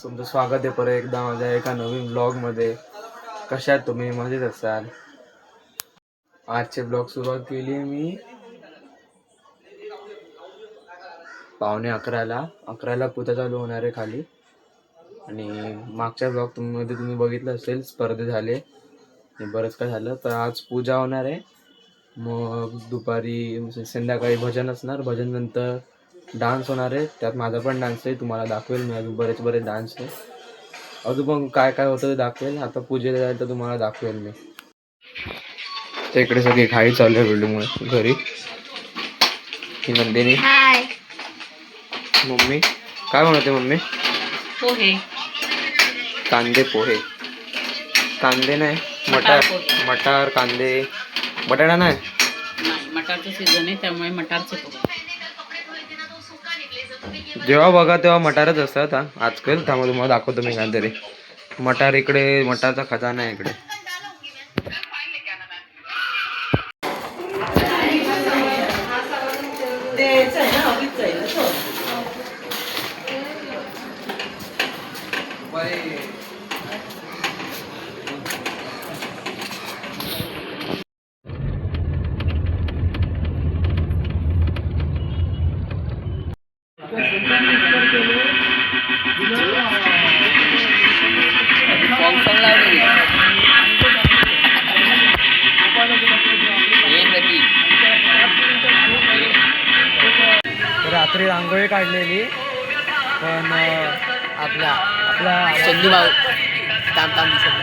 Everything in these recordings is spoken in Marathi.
तुमचं स्वागत आहे परत एकदा माझ्या एका नवीन ब्लॉगमध्ये. कशा आहात तुम्ही? मजेत असाल? आजचे ब्लॉग सुरुवात केली आहे मी 11:45ला पूजा चालू होणार आहे खाली. आणि मागच्या ब्लॉग तुम्ही बघितलं असेल, स्पर्धे झाले आणि बरंच काय झालं. तर आज पूजा होणार आहे, मग दुपारी संध्याकाळी भजन असणार, भजन नंतर डान्स होणार आहे. त्यात माझा पण डान्स आहे, तुम्हाला दाखवेल मी. अजून बरेच डान्स आहे, अजून पण काय काय होतं ते दाखवेल. आता पूजेला जाईल तर तुम्हाला दाखवेल मी. तर इकडे सगळी घाई चालू आहे बिल्डिंगमुळे. घरी ही नंदिनी, मम्मी काय बनवते? मम्मी पोहे, कांदे पोहे. कांदे नाही, मटार कांदे, बटाटा नाही. मटारचं सीझन आहे त्यामुळे मटारचे पोहे. जेव्हा बघा तेव्हा मटारच असतात आजकाल. त्यामुळे तुम्हाला दाखवतो मी काहीतरी. मटार इकडे, मटारचा खजाना आहे इकडे. रात्री रांगोळी काढलेली, पण आपला चंदू भाऊ ताम दिसत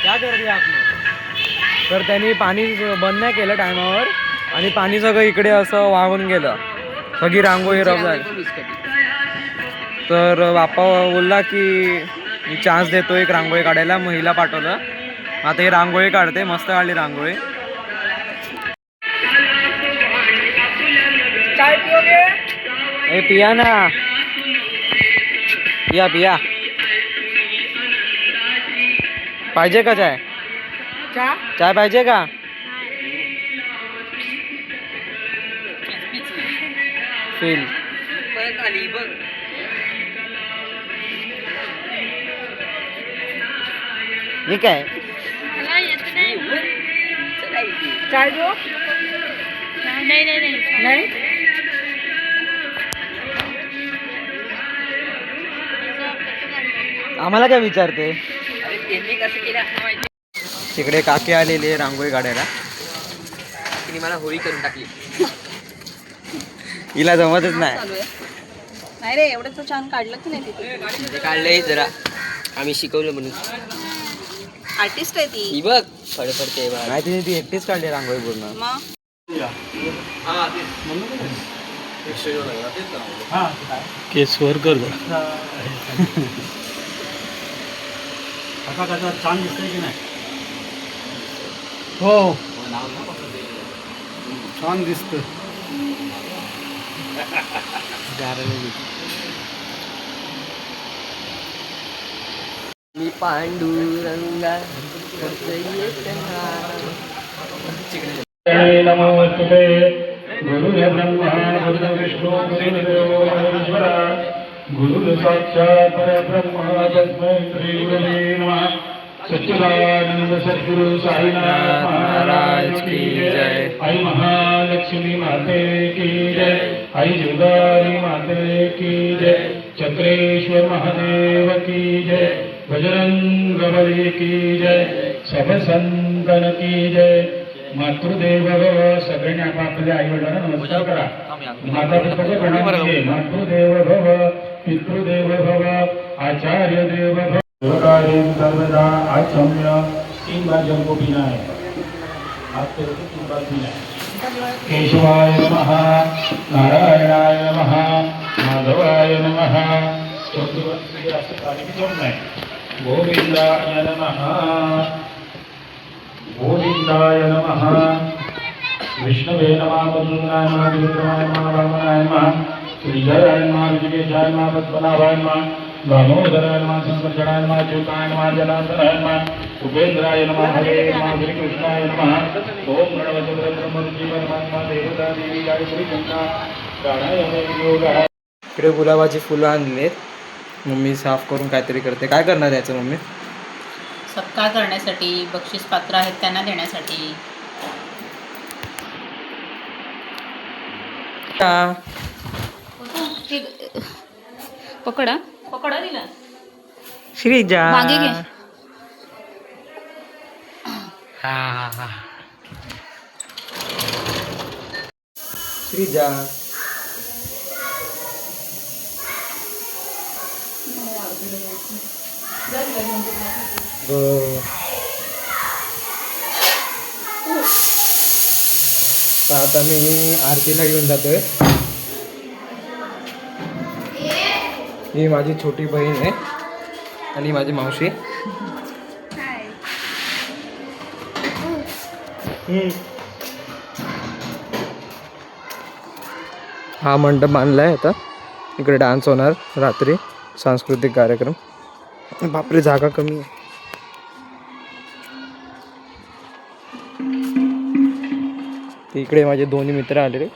क्या कर दिया आपने? तर त्यांनी पाणी बंद नाही केलं टायमावर आणि पाणी सगळं इकडे असं वाहून गेलं. सगळी रांगोळी रब झाली. तर बाप्पा बोलला की मी चान्स देतो एक रांगोळी काढायला. महिला पाठवलं, आता ही रांगोळी काढते. मस्त काढली रांगोळी. चाय पिओगे? ए पिया ना, पिया पाहिजे का चाय? चाय पाहिजे का? फील हे काय? चाय दो? नाही. आम्हाला काय विचारते? तिकडे काकी आलेली आहे रांगोळी काढायला. तिने मला होळी करून टाकली. हिला जमतच नाही. नाही रे, एवढं तर छान काढलं की नाही तिथे? काढलंय जरा, आम्ही शिकवलं म्हणून. आर्टिस्ट आहे ती. बघ फडफडते नाही, तिने ती एकटीच काढली रांगोळी पूर्ण. मग केसवर कर आता कसा छान दिसतंय की नाही? हो, छान दिसतं. मी पांडुरंगा नमोस्तुते. गुरुर्ब्रह्मा गुरुर्विष्णू गुरुर्देवो महेश्वरा, गुरुः साक्षात् परब्रह्म तस्मै श्री गुरवे नमः. सच्चिदानंद सद्गुरु साईनाथ महाराज की जय. आई महालक्ष्मी माते की जय. आई जुगारी माते की जय. चक्रेश्वर महादेव की जय. बजरंग बली की जय. सब संतन की जय. मातृदेव भव. सगळ्यांनी आपापल्या आई वडिलांना नमस्कार करा. माता पित्याचे प्रणाम घे. मातृदेव भव, पितृदेव भव, आचार्य देव भव. सर्वदा आचम्य 3 बार जल को पीना है. हाथ पे रखो, 3 बार पीना है. केशवाय नमः, नारायणाय नमः, माधवाय नमः. असं पाणी पिऊन नाही. गोविंदाय नमः, गोविंदाय नमः. विष्णवे नमः, मधुसूदनाय नमः, विक्रमाय नमः, वामनाय नमः, श्रीधराय नमः, ऋषिकेशाय नमः, पद्मनाभाय नमः, दामोदराय नमः, संकर्षणाय नमः, च्युताय नमः, जनार्दनाय नमः, उपेंद्राय नमः, हरे नमः, श्रीकृष्णाय नमः. ओम गणपती ब्रह्म ऋषी परमात्मा देवता देवी गायत्री गंगा प्राणायाम योगा. इकडे गुलाबाची फुलं आणलीत. मम्मी साफ करून काहीतरी करते. काय करणार आहे याचं मम्मी? सत्कार करण्यासाठी, बक्षीस पात्र आहेत त्यांना देण्यासाठी. पकडा पकडा दिला श्रीजा मागे घे. श्रीजा आता मी आरतीला घेऊन जातोय. ही माझी छोटी बहीण आहे आणि माझी मावशी. हा मंडप बांधलाय आता. इकडे डान्स होणार रात्री, सांस्कृतिक कार्यक्रम. बापरे जागा कमी आहे. इकडे माझे दोन्ही मित्र आले रे.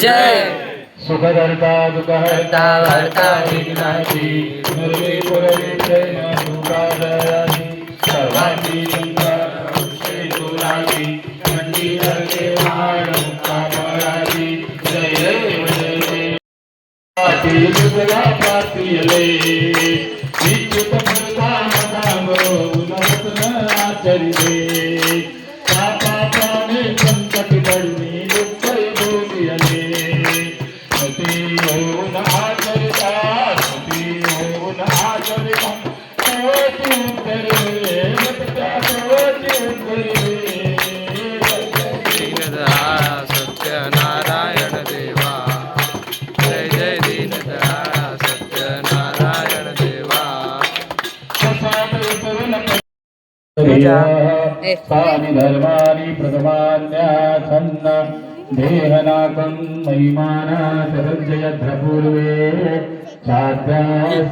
जय सुखदर्ता दुःखहर्ता वार्ता विघ्नाची निर्वे पुरविते दुःखादयाची सर्वांची तुलाची मंदिरके महाडमुखामराची जय देव जय देव पाटील तुला पाटीले विच्युत फलकामो उन्नतन आचरिले पापा पाने संकट पडणे सत्यनारायण देवा जय जय दीनदयाळ सत्यनारायण देवा. तानि धर्माणि प्रथमान्यासन्न देहनाकं महिमाना सदर्जयध्रपूर्वे साध्या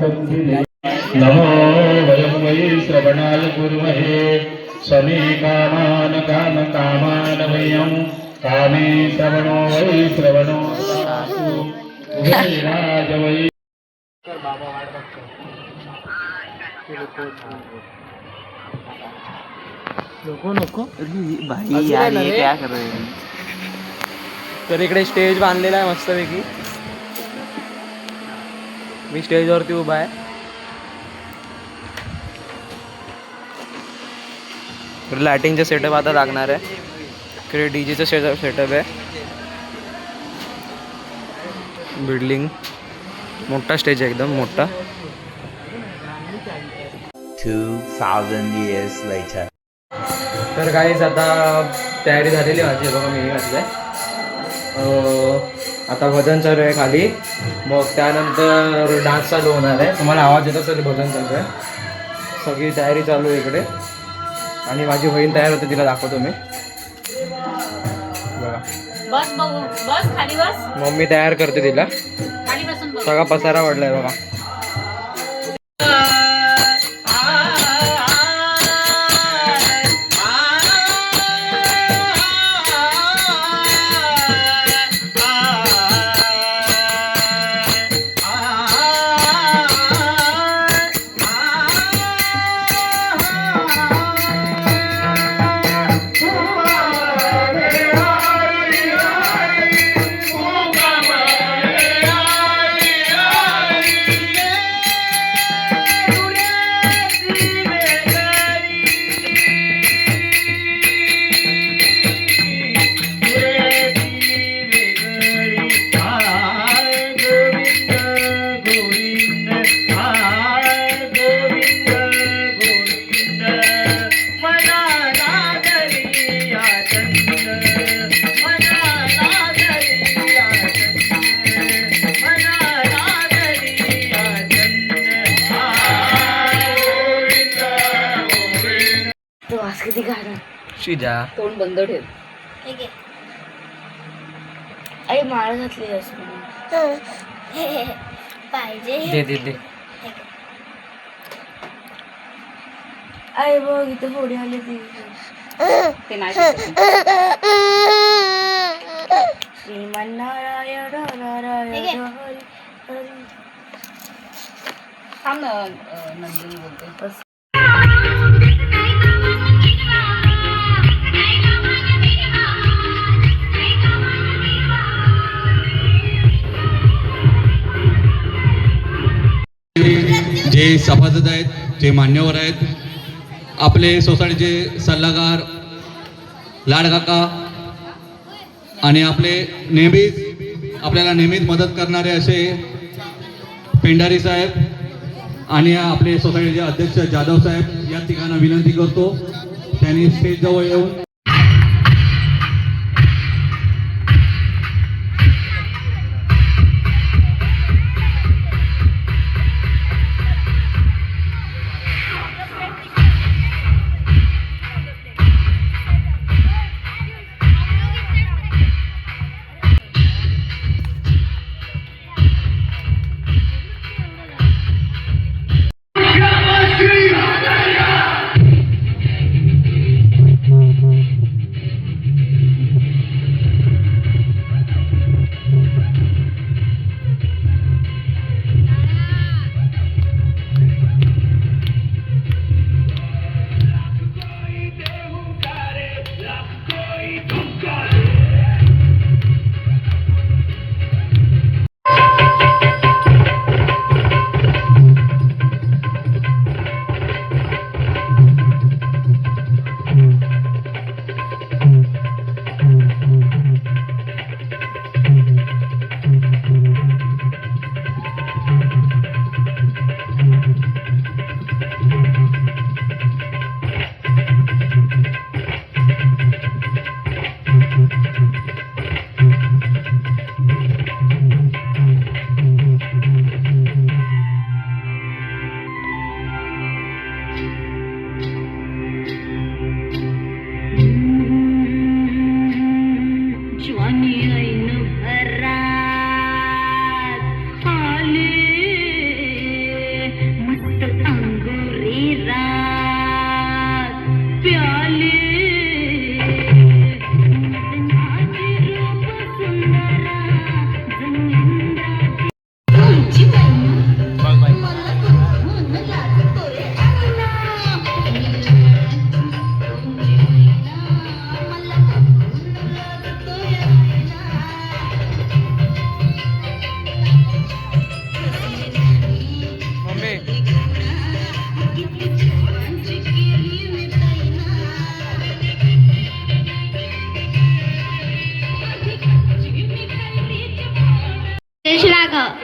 सन्ति नमो वयं वै श्रवणाय कुर्महे समे कामान कामकामान वयं कामे श्रवणो वै श्रवणो सासु राज वै. नको भाई यार ये क्या कर रहे हैं. तर इकडे स्टेज बांधलेला आहे मस्तपैकी. मी स्टेजवरती उभा आहे. लायटिंगचा सेटअप आता लागणार आहे. इकडे डीजेचा सेटअप आहे. बिल्डिंग मोठा स्टेज आहे, एकदम मोठा. 2000 years later. तर काहीच आता तयारी झालेली माझी. बघा मी घातलंय. आता भजन चालू आहे खाली. मग त्यानंतर डान्स चालू होणार आहे. तुम्हाला आवाज येत असेल भजन चालू आहे. सगळी तयारी चालू आहे इकडे. आणि माझी बहीण तयार होते, तिला दाखवतो मी. बघा बस बघू बस खाली बस मम्मी तयार करते तिला. खाली बसून बघ. सगळा पसारा वाढलाय बघा. किती घाण शिजा तोंड बंद ठेव. आई माळ घातली पाहिजे. दे दे दे. आई बघ इथे फोडी आली ती. ते नाही दिसत. श्रीमन्नारायण नारायण हरी हरी. थांब ना, नंदिनी बोलते. जे सभासद आहेत, जे मान्यवर आहेत, आपले सोसायटीचे सल्लागार लाडकाका आणि आपले आपल्याला नेहमीच मदत करणारे असे पेंढारी साहेब आणि आपले सोसायटीचे अध्यक्ष जाधव साहेब या ठिकाणी विनंती करतो त्यांनी स्टेजजवळ येऊन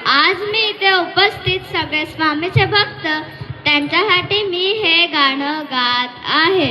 आज मी इथे उपस्थित सगळे स्वामीचे भक्त त्यांच्यासाठी मी हे गाणं गात आहे.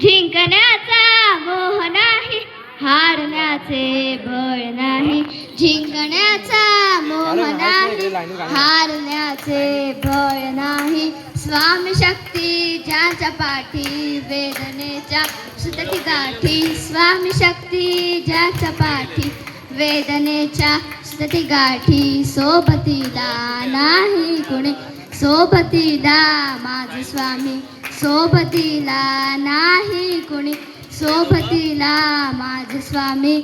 जिंकण्याचा मोह नाही, हारण्याचे बळ नाही. जिंकण्याचा मोह नाही, हारण्याचे बळ नाही. स्वामी शक्ती ज्याच्या पाठी, वेदनेच्या सुतती गाठी. स्वामी शक्ती ज्याच्या पाठी, वेदनेच्या सुतती गाठी. सोबतीला नाही कुणी, सोबतीला माझे स्वामी. सोबतीला नाही कुणी, सोबतीला माझे स्वामी.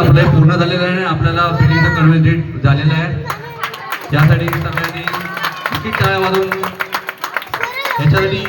आपलं हे पूर्ण झालेलं आहे. आपल्याला फिलिंगचं कन्व्हिन्स झालेलं आहे. यासाठी सगळ्यांनी नक्कीच टाळ्या वाजवून याच्यासाठी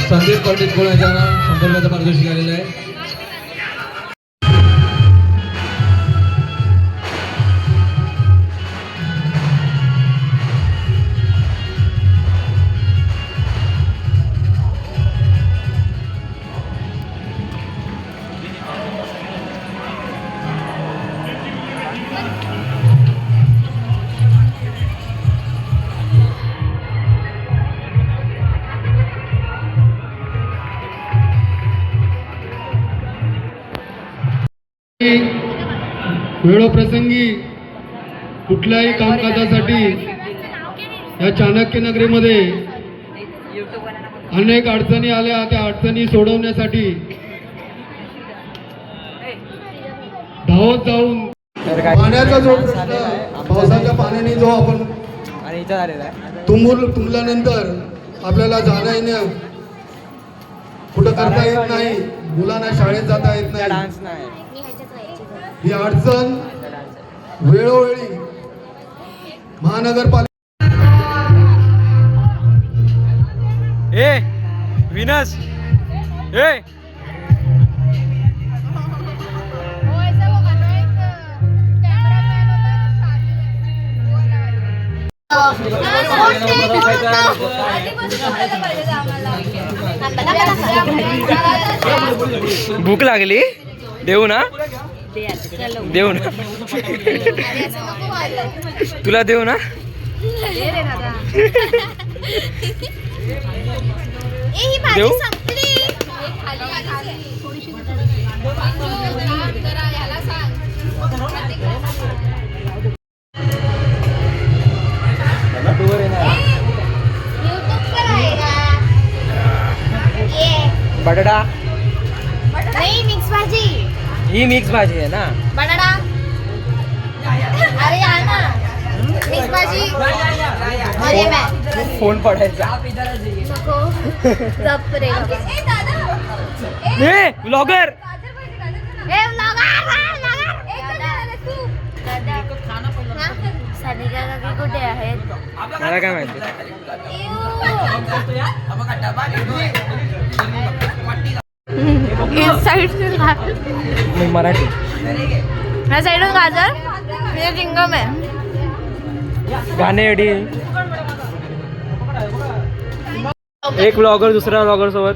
संदीप पंडित गोळ यांना संदर्भाचं पारितोषिक आलेलं आहे. वेळोप्रसंगी कुठल्याही कामकाजासाठी या चाणक्य नगरीमध्ये अनेक अडचणी आल्या. त्या अडचणी सोडवण्यासाठी धावत जाऊन पाण्याचा जो पावसाच्या पाण्याने जो आपण तुंबल्यानंतर आपल्याला जाणं येणं कुठं करता येत नाही. मुलांना शाळेत जाता येत नाही. ही अडचण वेळोवेळी महानगरपालिका ए विनस ए भूक लागली देऊ ना देऊ ना तुला देऊ ना देऊ बटाटा नहीं मिक्स भाजी ही मिक्स भाजी आहे ना बटाटा अरे यार ना मिक्स भाजी मध्ये मैं फोन पडायचा नको गप रे ए ब्लॉगर ए सानिका काकी कुठे आहेत मला काय माहिती मराठी ह्या साईडून गाजर हे चिंगम आहे. गाणे एडी एक ब्लॉगर दुसऱ्या ब्लॉगर सोबत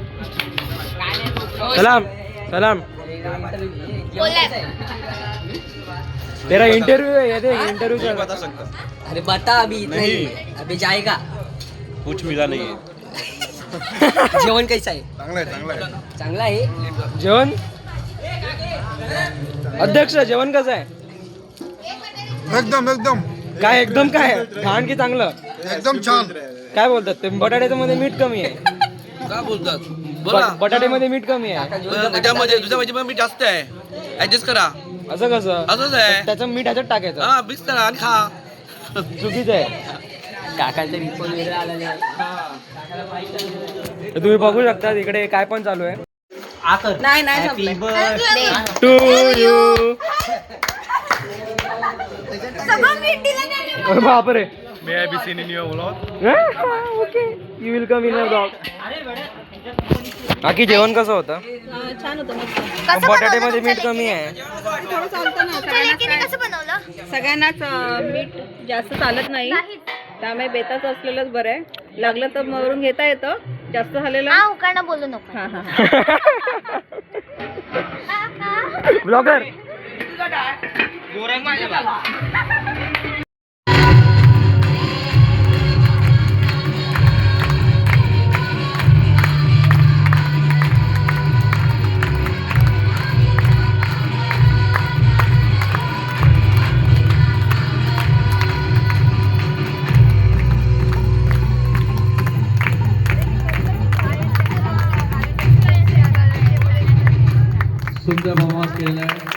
सलाम सलाम तेरा इंटरव्यू है ये देख इंटरव्यू कर अरे बता अभी इतना ही अभी जाएगा कुछ मिला नहीं है जेवण कैसा आहे चांगला आहे जेवण अध्यक्ष जेवण कसं आहे एकदम एकदम काय एकदम काय घाण की चांगलं एकदम छान. काय बोलतात ते बटाट्याच्या मध्ये मीठ कमी आहे काय बोलतात बटाट्यामध्ये मीठ कमी आहे त्याच्यामध्ये तुझ्या भाजी मीठ जास्त आहे ऍडजस्ट करा असं कसं असंच आहे त्याचं मीठ ह्याच्यात टाकायचं हा मिक्स करा आणि खा चुकीचं आहे काकांचा रिपोर्ट वेगळा आला तर तुम्ही बघू शकता इकडे काय पण चालू आहे नाही नाही संपलंय. टू यू सगळं मीठ दिलं नाही. बापरे may I be seen in your vlog okay you will come in a blog बाकी जेवण कसं होतं छान होतं मस्त. बटाट्यामध्ये मीठ कमी आहे थोडं चालतं ना सगळ्यांनाच कसं बनवलं सगळ्यांनाच मीठ जास्त चालत नाही त्यामुळे बेताचं असलेलंच बरं आहे. लागलं तर वरून घेता येतं जास्त झालेलं हा उकाणं बोलू नको हा हा ब्लॉगर सुंदर प्रवास केलेला आहे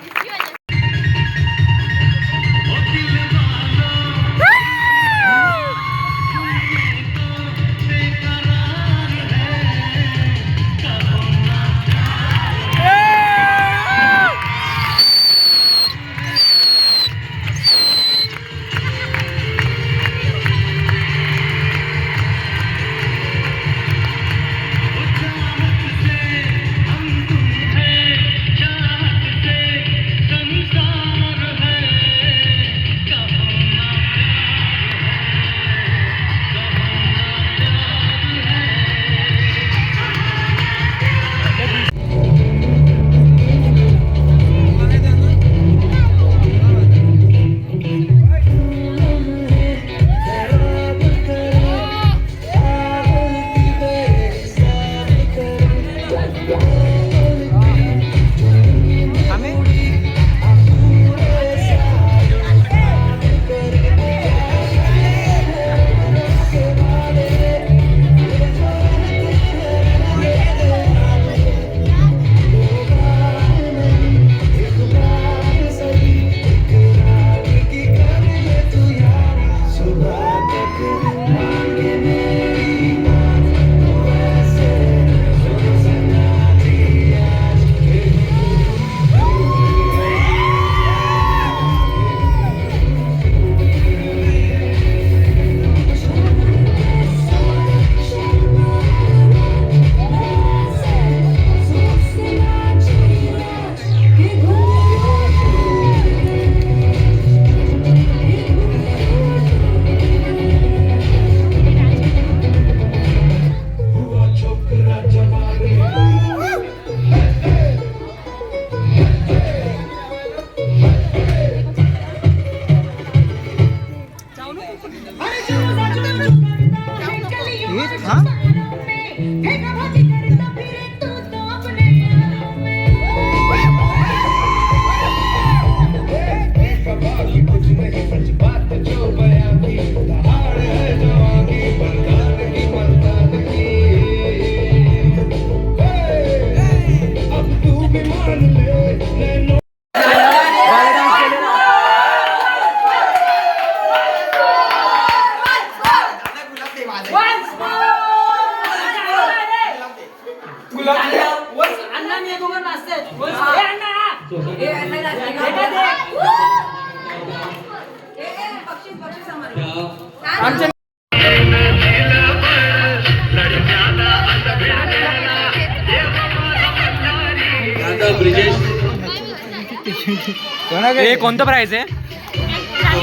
हे कोणतं प्राइस आहे?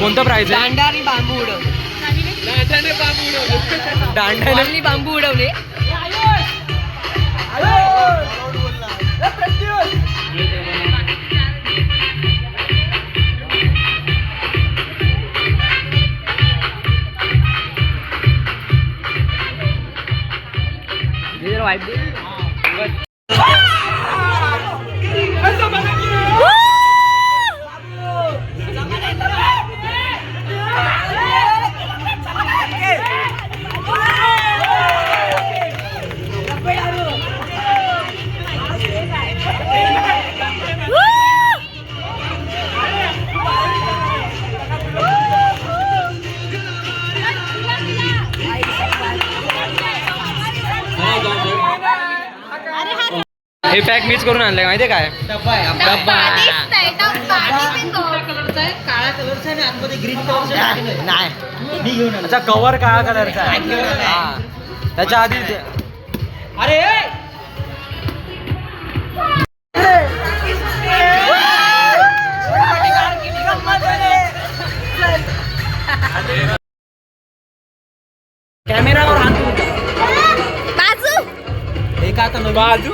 कोणतं प्राइस आहे? दांडाने बांबू उडवले. दांडाने बांबू उडवले. वाईट हे पॅक मीच करून आणलंय माहितीये काय? डब्बा नाही, अच्छा कव्हर काळा कलरचा आहे. त्याच्या आधी अरे कॅमेरावर हात बाजू एक आता बाजू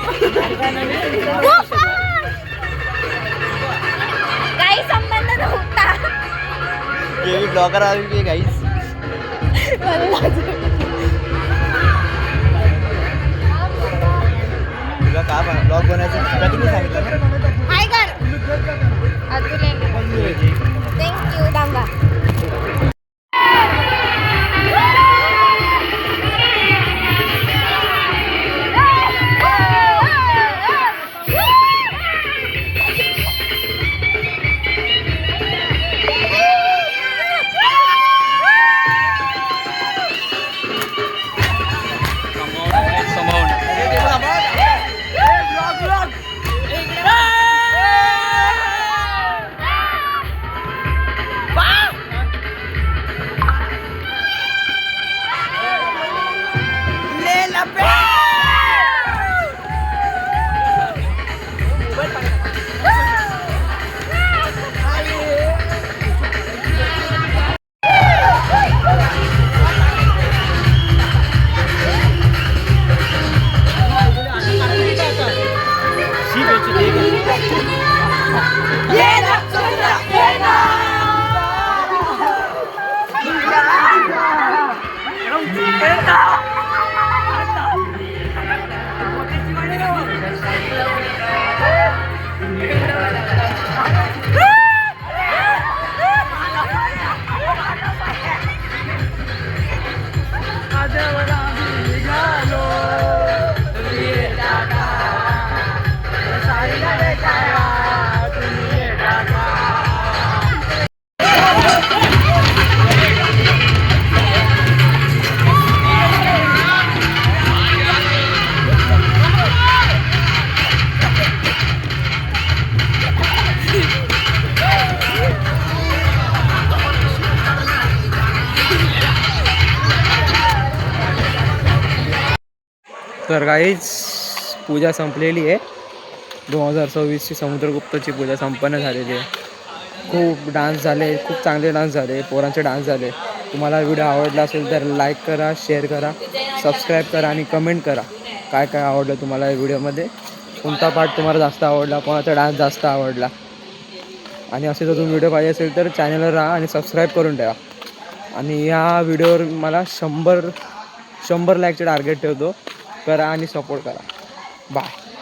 काही संबंध नव्हता. ये ब्लॉगर आली गाईस. तुला काय ब्लॉग बनायचं तुम्ही सांगितलं ना? हाय कर थँक्यू डांगा. तर काहीच पूजा संपलेली आहे. 2026ची समुद्रगुप्तची पूजा संपन्न झालेली आहे. खूप डान्स झाले, खूप चांगले डान्स झाले, पोरांचे डान्स झाले. तुम्हाला व्हिडिओ आवडला असेल तर लाईक करा, शेअर करा, सबस्क्राईब करा आणि कमेंट करा काय काय आवडलं तुम्हाला या व्हिडिओमध्ये, कोणता पार्ट तुम्हाला जास्त आवडला, कोणाचा डान्स जास्त आवडला. आणि असे जर तुम्ही व्हिडिओ पाहिजे असेल तर चॅनलवर राहा आणि सबस्क्राईब करून ठेवा. आणि या व्हिडिओवर मला 100 लाईकचे टार्गेट ठेवतो. करा आणि सपोर्ट करा. बाय.